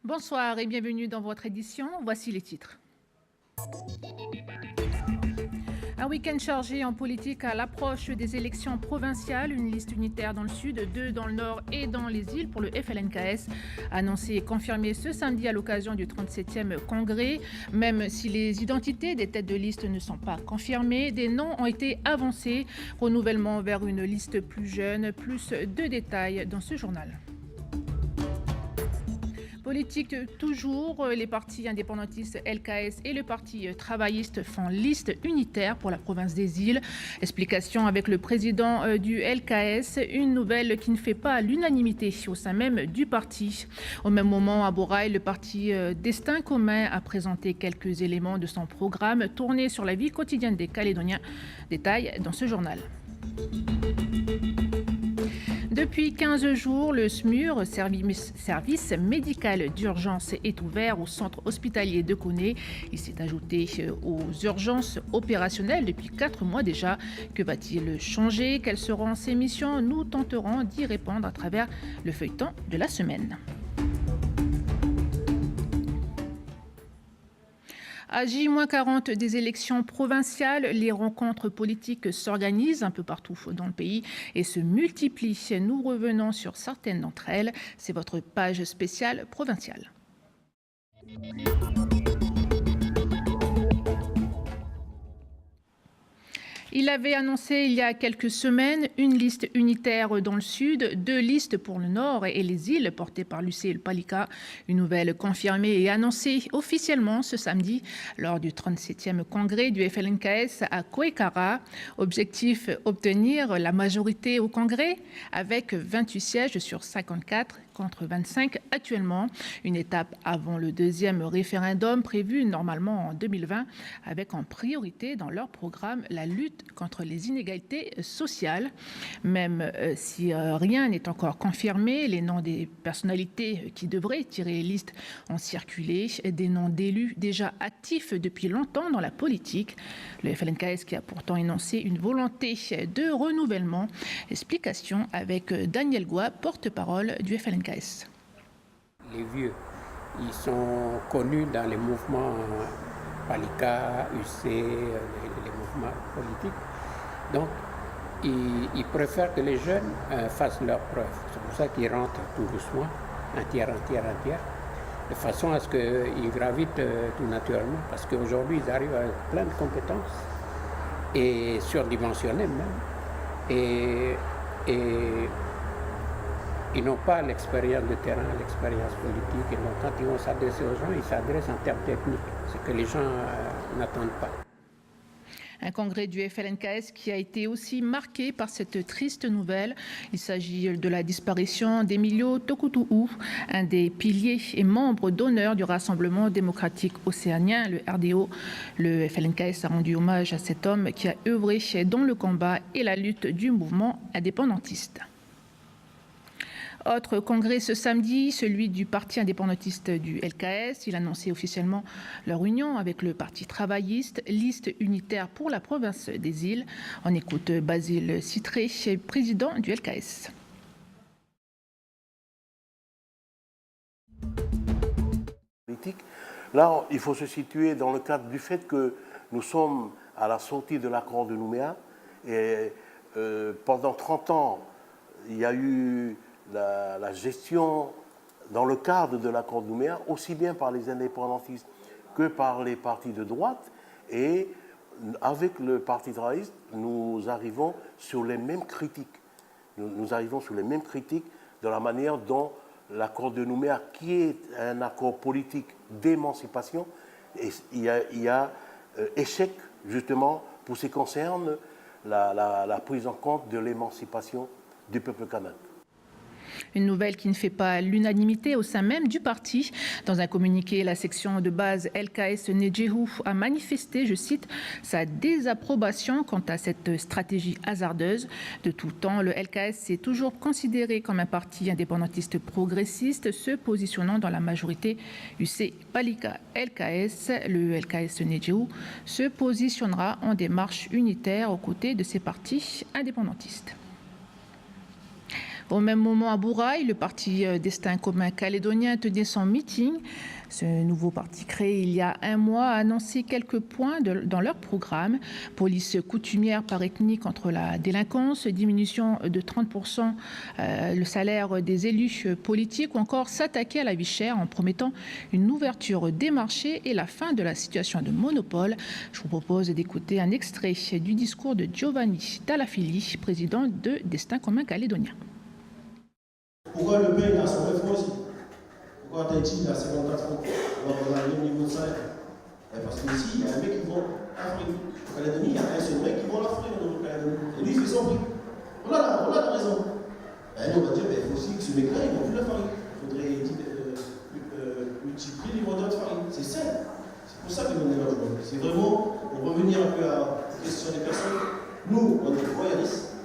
Bonsoir et bienvenue dans votre édition. Voici les titres. Un week-end chargé en politique à l'approche des élections provinciales. Une liste unitaire dans le sud, 2 dans le nord et dans les îles pour le FLNKS. Annoncé et confirmé ce samedi à l'occasion du 37e congrès. Même si les identités des têtes de liste ne sont pas confirmées, des noms ont été avancés. Renouvellement vers une liste plus jeune. Plus de détails dans ce journal. Politique toujours, les partis indépendantistes LKS et le parti travailliste font liste unitaire pour la province des îles. Explication avec le président du LKS, une nouvelle qui ne fait pas l'unanimité au sein même du parti. Au même moment, à Borail, le parti Destin commun a présenté quelques éléments de son programme tourné sur la vie quotidienne des Calédoniens. Détail dans ce journal. Depuis 15 jours, le SMUR, service médical d'urgence, est ouvert au centre hospitalier de Koné. Il s'est ajouté aux urgences opérationnelles depuis 4 mois déjà. Que va-t-il changer? Quelles seront ses missions? Nous tenterons d'y répondre à travers le feuilleton de la semaine. À J-40 des élections provinciales, les rencontres politiques s'organisent un peu partout dans le pays et se multiplient. Nous revenons sur certaines d'entre elles. C'est votre page spéciale provinciale. Il avait annoncé il y a quelques semaines une liste unitaire dans le sud, 2 listes pour le nord et les îles portées par l'UC Palika. Une nouvelle confirmée et annoncée officiellement ce samedi lors du 37e congrès du FLNKS à Koekara. Objectif, obtenir la majorité au congrès avec 28 sièges sur 54 contre 25 actuellement. Une étape avant le 2e référendum prévu normalement en 2020 avec en priorité dans leur programme la lutte contre les inégalités sociales. Même si rien n'est encore confirmé, les noms des personnalités qui devraient tirer les listes ont circulé, des noms d'élus déjà actifs depuis longtemps dans la politique. Le FLNKS qui a pourtant énoncé une volonté de renouvellement. Explication avec Daniel Goua, porte-parole du FLNKS. Les vieux, ils sont connus dans les mouvements Palika, UC, les mouvements politiques. Donc, ils préfèrent que les jeunes fassent leurs preuves. C'est pour ça qu'ils rentrent tout doucement, un tiers, de façon à ce qu'ils gravitent tout naturellement. Parce qu'aujourd'hui, ils arrivent avec plein de compétences, et surdimensionnées même. Et ils n'ont pas l'expérience de terrain, l'expérience politique. Et donc, quand ils vont s'adresser aux gens, ils s'adressent en termes techniques, ce que les gens n'attendent pas. Un congrès du FLNKS qui a été aussi marqué par cette triste nouvelle. Il s'agit de la disparition d'Emilio Tokutu'u, un des piliers et membres d'honneur du Rassemblement démocratique océanien, le RDO. Le FLNKS a rendu hommage à cet homme qui a œuvré dans le combat et la lutte du mouvement indépendantiste. Autre congrès ce samedi, celui du parti indépendantiste du LKS. Il a annoncé officiellement leur union avec le parti travailliste, liste unitaire pour la province des îles. On écoute Basile Citré, président du LKS. Là, il faut se situer dans le cadre du fait que nous sommes à la sortie de l'accord de Nouméa et pendant 30 ans, il y a eu la gestion dans le cadre de l'accord de Nouméa, aussi bien par les indépendantistes que par les partis de droite. Et avec le Parti travailliste, nous arrivons sur les mêmes critiques. Nous arrivons sur les mêmes critiques de la manière dont l'accord de Nouméa, qui est un accord politique d'émancipation, il y a échec justement pour ce qui concerne la prise en compte de l'émancipation du peuple kanak. Une nouvelle qui ne fait pas l'unanimité au sein même du parti. Dans un communiqué, la section de base LKS Nejehu a manifesté, je cite, sa désapprobation quant à cette stratégie hasardeuse. De tout temps, le LKS s'est toujours considéré comme un parti indépendantiste progressiste, se positionnant dans la majorité UC Palika LKS. Le LKS Nejehu se positionnera en démarche unitaire aux côtés de ces partis indépendantistes. Au même moment, à Bourail, le parti Destin commun calédonien tenait son meeting. Ce nouveau parti créé il y a un mois a annoncé quelques points dans leur programme. Police coutumière par ethnie contre la délinquance, diminution de 30% le salaire des élus politiques ou encore s'attaquer à la vie chère en promettant une ouverture des marchés et la fin de la situation de monopole. Je vous propose d'écouter un extrait du discours de Giovanni Talafili, président de Destin commun calédonien. Pourquoi le pain a son refroid aussi? Pourquoi Tahiti a 54 francs? On a le même niveau de salaire. Parce qu'ici, il y a un mec qui vend l'Afrique. En Calédonie, il y a un seul mec qui vend l'Afrique dans le Calédonie. Et lui, il fait son prix. On a la raison. Et nous, on va dire, il faut aussi que ce mec-là, il vend plus la farine. Il faudrait multiplier les vendeurs de farine. C'est simple. C'est pour ça que nous on est là aujourd'hui. C'est vraiment pour revenir un peu à la question des personnes. Nous, on est royalistes.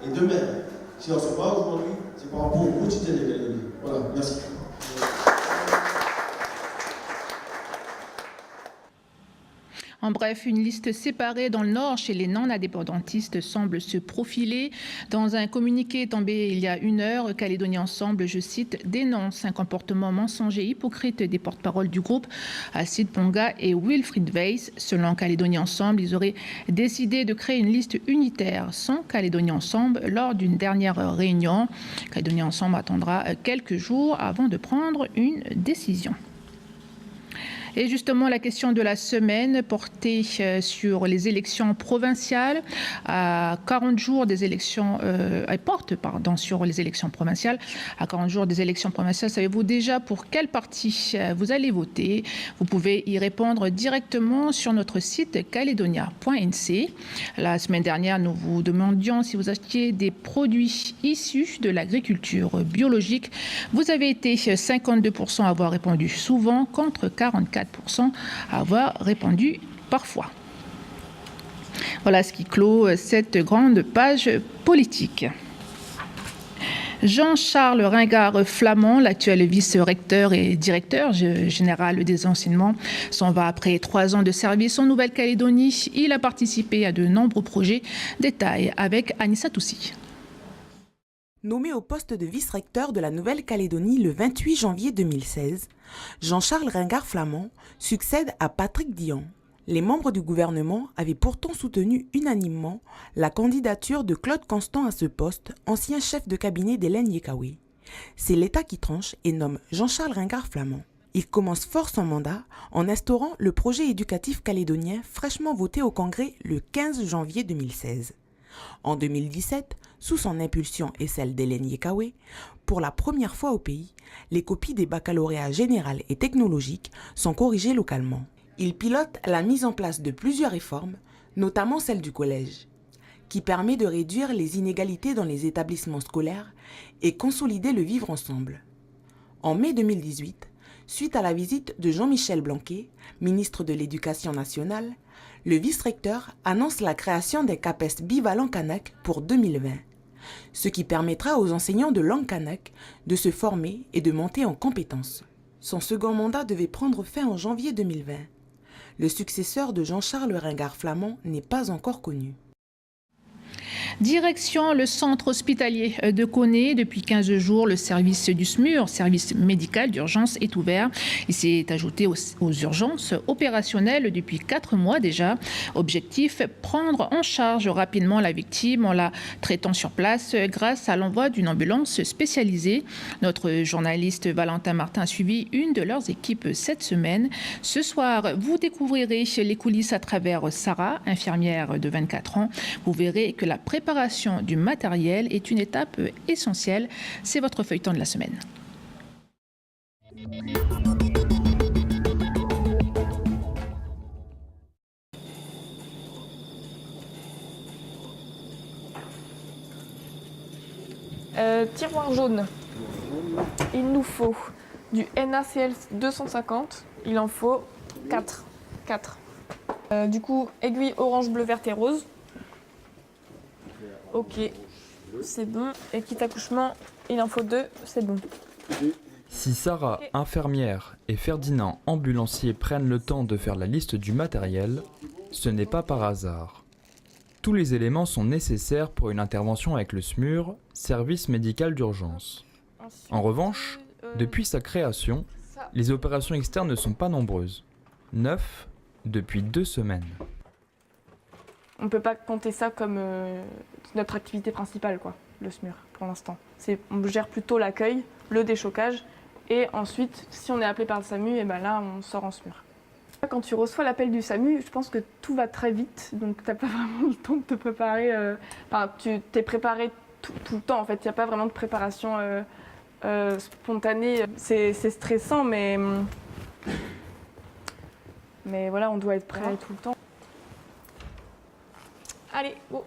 Et demain, si on ne se bat aujourd'hui, c'est par rapport au quotidien des Calédoniens. Voilà, merci. En bref, une liste séparée dans le Nord chez les non-indépendantistes semble se profiler. Dans un communiqué tombé il y a 1 heure, Calédonie Ensemble, je cite, dénonce un comportement mensonger et hypocrite des porte-paroles du groupe, Acid Ponga et Wilfried Weiss. Selon Calédonie Ensemble, ils auraient décidé de créer une liste unitaire sans Calédonie Ensemble lors d'une dernière réunion. Calédonie Ensemble attendra quelques jours avant de prendre une décision. Et justement, la question de la semaine portait sur les élections provinciales. À 40 jours des élections, sur les élections provinciales. À 40 jours des élections provinciales, savez-vous déjà pour quel parti vous allez voter? Vous pouvez y répondre directement sur notre site caledonia.nc. La semaine dernière, nous vous demandions si vous achetiez des produits issus de l'agriculture biologique. Vous avez été 52% à avoir répondu souvent contre 44% à avoir répondu parfois. Voilà ce qui clôt cette grande page politique. Jean-Charles Ringard Flamand, l'actuel vice-recteur et directeur général des enseignements, s'en va après 3 ans de service en Nouvelle-Calédonie. Il a participé à de nombreux projets. Détails avec Anissa Toussi. Nommé au poste de vice-recteur de la Nouvelle-Calédonie le 28 janvier 2016, Jean-Charles Ringard Flamand succède à Patrick Dion. Les membres du gouvernement avaient pourtant soutenu unanimement la candidature de Claude Constant à ce poste, ancien chef de cabinet d'Hélène Yekawé. C'est l'État qui tranche et nomme Jean-Charles Ringard Flamand. Il commence fort son mandat en instaurant le projet éducatif calédonien fraîchement voté au Congrès le 15 janvier 2016. En 2017, sous son impulsion et celle d'Hélène Yekawé, pour la première fois au pays, les copies des baccalauréats général et technologiques sont corrigées localement. Il pilote la mise en place de plusieurs réformes, notamment celle du collège, qui permet de réduire les inégalités dans les établissements scolaires et consolider le vivre ensemble. En mai 2018, suite à la visite de Jean-Michel Blanquet, ministre de l'Éducation nationale, le vice-recteur annonce la création d'un CAPES bivalent kanak pour 2020, ce qui permettra aux enseignants de langue kanak de se former et de monter en compétences. Son second mandat devait prendre fin en janvier 2020. Le successeur de Jean-Charles Ringard Flamand n'est pas encore connu. Direction le centre hospitalier de Koné. Depuis 15 jours, le service du SMUR, service médical d'urgence, est ouvert. Il s'est ajouté aux urgences opérationnelles depuis 4 mois déjà. Objectif, prendre en charge rapidement la victime en la traitant sur place grâce à l'envoi d'une ambulance spécialisée. Notre journaliste Valentin Martin a suivi une de leurs équipes cette semaine. Ce soir, vous découvrirez les coulisses à travers Sarah, infirmière de 24 ans. Vous verrez que la préparation du matériel est une étape essentielle. C'est votre feuilleton de la semaine. Tiroir jaune. Il nous faut du NaCl 250. Il en faut 4. Du coup, aiguille orange, bleu, vert et rose. Ok, c'est bon. Et kit accouchement, il en faut 2, c'est bon. Si Sarah, infirmière, et Ferdinand, ambulancier, prennent le temps de faire la liste du matériel, ce n'est pas par hasard. Tous les éléments sont nécessaires pour une intervention avec le SMUR, service médical d'urgence. Ensuite, En revanche, depuis sa création, les opérations externes ne sont pas nombreuses. 9 depuis 2 semaines. on ne peut pas compter ça comme notre activité principale, quoi, le SMUR, pour l'instant. On gère plutôt l'accueil, le déchocage, et ensuite, si on est appelé par le SAMU, et ben là, on sort en SMUR. Quand tu reçois l'appel du SAMU, je pense que tout va très vite, donc tu n'as pas vraiment le temps de te préparer. Tu t'es préparé tout le temps, en fait. Il n'y a pas vraiment de préparation spontanée. C'est stressant, mais voilà, on doit être prêt tout le temps. Allez, go.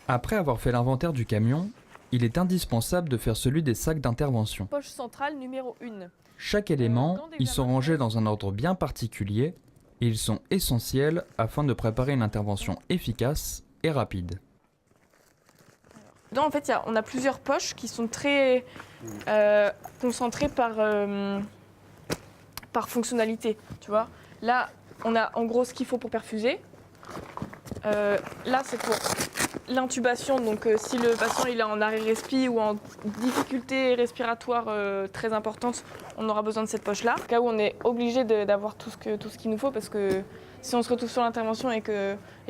Après avoir fait l'inventaire du camion, il est indispensable de faire celui des sacs d'intervention. Poche centrale numéro 1. Chaque élément, ils sont rangés dans un ordre bien particulier et ils sont essentiels afin de préparer une intervention efficace et rapide. En fait, on a plusieurs poches qui sont très concentrées par fonctionnalité, tu vois. Là, on a en gros ce qu'il faut pour perfuser. Là, c'est pour l'intubation, donc si le patient il est en arrêt respi ou en difficulté respiratoire très importante, on aura besoin de cette poche-là. Au cas où on est obligé d'avoir tout ce qu'il nous faut, parce que si on se retrouve sur l'intervention et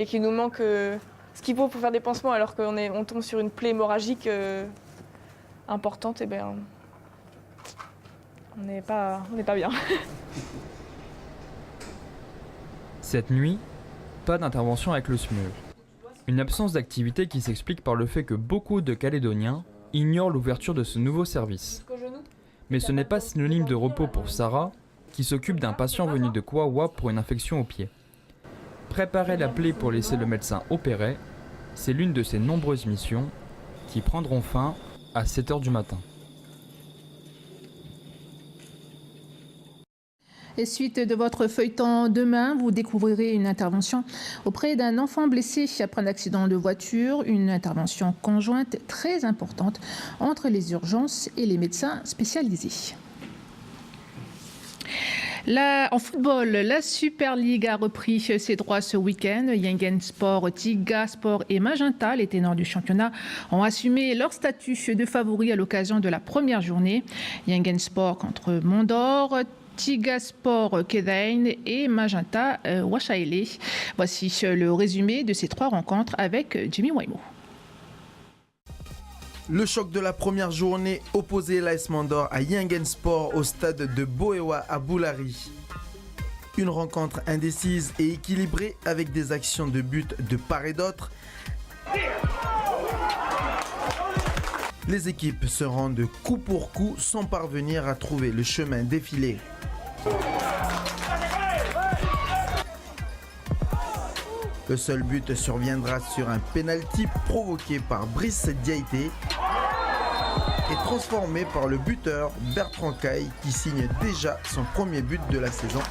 qu'il nous manque ce qu'il faut pour faire des pansements alors qu'on tombe sur une plaie hémorragique importante, et ben on n'est pas bien. Cette nuit, pas d'intervention avec le SMUR. Une absence d'activité qui s'explique par le fait que beaucoup de Calédoniens ignorent l'ouverture de ce nouveau service. Mais ce n'est pas synonyme de repos pour Sarah, qui s'occupe d'un patient venu de Kouawa pour une infection au pied. Préparer la plaie pour laisser le médecin opérer, c'est l'une de ses nombreuses missions qui prendront fin à 7 h du matin. Et suite de votre feuilleton demain, vous découvrirez une intervention auprès d'un enfant blessé après un accident de voiture, une intervention conjointe très importante entre les urgences et les médecins spécialisés. En football, la Super League a repris ses droits ce week-end. Yingen Sport, Tiga Sport et Magenta, les ténors du championnat, ont assumé leur statut de favoris à l'occasion de la première journée. Yingen Sport contre Mondor, Tiga Sport Kedain et Magenta Washaele. Voici le résumé de ces 3 rencontres avec Jimmy Waimo. Le choc de la première journée opposait l'AS Mondor à Yingen Sport au stade de Boewa à Boulari. Une rencontre indécise et équilibrée avec des actions de but de part et d'autre. Les équipes se rendent coup pour coup sans parvenir à trouver le chemin défilé. Le seul but surviendra sur un penalty provoqué par Brice Diaité et transformé par le buteur Bertrand Caille qui signe déjà son premier but de la saison.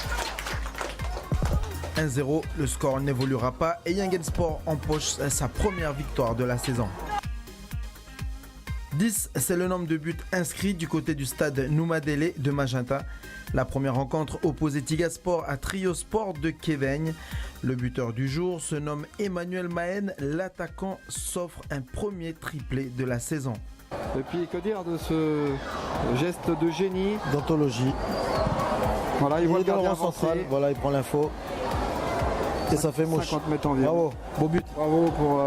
1-0, le score n'évoluera pas et Yingen Sport empoche sa première victoire de la saison. 10, c'est le nombre de buts inscrits du côté du stade Noumadélé de Magenta. La première rencontre opposait Tiga Sport à Trio Sport de Kévaigne. Le buteur du jour se nomme Emmanuel Mahen. L'attaquant s'offre un premier triplé de la saison. Et puis que dire de ce geste de génie d'anthologie. Voilà, il voit le dans le gardien rang central, avancer. voilà, il prend l'info. Et ça fait mouche. 50 mètres environ. Bravo, beau but. Bravo pour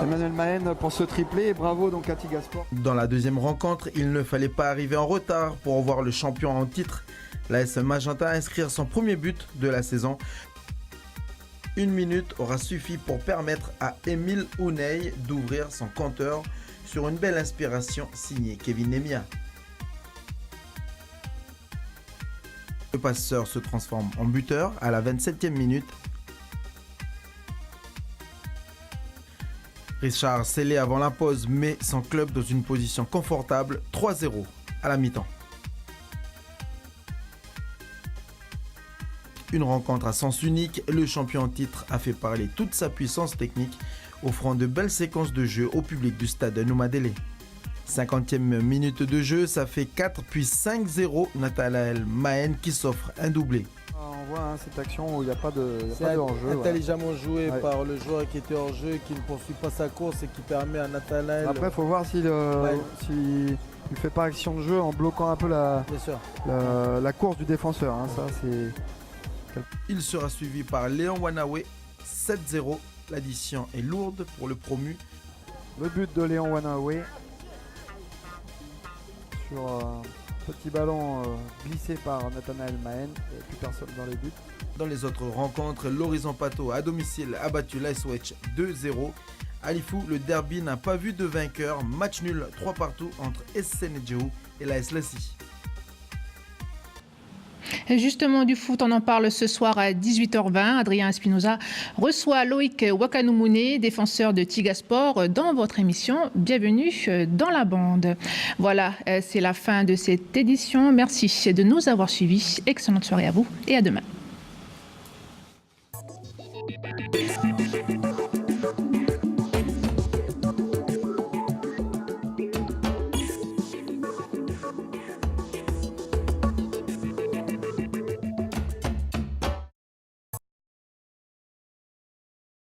Emmanuel Mahen pour ce triplé et bravo donc à Tiga Sport. Dans la deuxième rencontre, il ne fallait pas arriver en retard pour voir le champion en titre, l'AS Magenta, inscrire son premier but de la saison. 1 minute aura suffi pour permettre à Émile Ouney d'ouvrir son compteur sur une belle inspiration signée Kevin Nemia. Le passeur se transforme en buteur à la 27e minute. Richard scellé avant la pause met son club dans une position confortable, 3-0 à la mi-temps. Une rencontre à sens unique, le champion en titre a fait parler toute sa puissance technique, offrant de belles séquences de jeu au public du stade Noumadélé. 50e minute de jeu, ça fait 4 puis 5-0. Nathanaël Mahen qui s'offre un doublé. On voit cette action où il n'y a pas de hors-jeu. Intelligemment joué Ouais. par le joueur qui était hors jeu, qui ne poursuit pas sa course et qui permet à Nathanaël. Après, il faut voir s'il ne fait pas action de jeu en bloquant un peu Bien sûr. la course du défenseur. Ça, c'est... Il sera suivi par Léon Wanawe, 7-0. L'addition est lourde pour le promu. Le but de Léon Wanawe sur un petit ballon glissé par Nathanaël Mahen et plus personne dans les buts. Dans les autres rencontres, l'Horizon Pato à domicile a battu l'Icewatch 2-0. À Lifou, le derby n'a pas vu de vainqueur. Match nul 3 partout entre SC Nedjou et l'AS Lassi. Et justement, du foot, on en parle ce soir à 18h20. Adrien Espinoza reçoit Loïc Wakanumune, défenseur de Tigasport, dans votre émission. Bienvenue dans la bande. Voilà, c'est la fin de cette édition. Merci de nous avoir suivis. Excellente soirée à vous et à demain.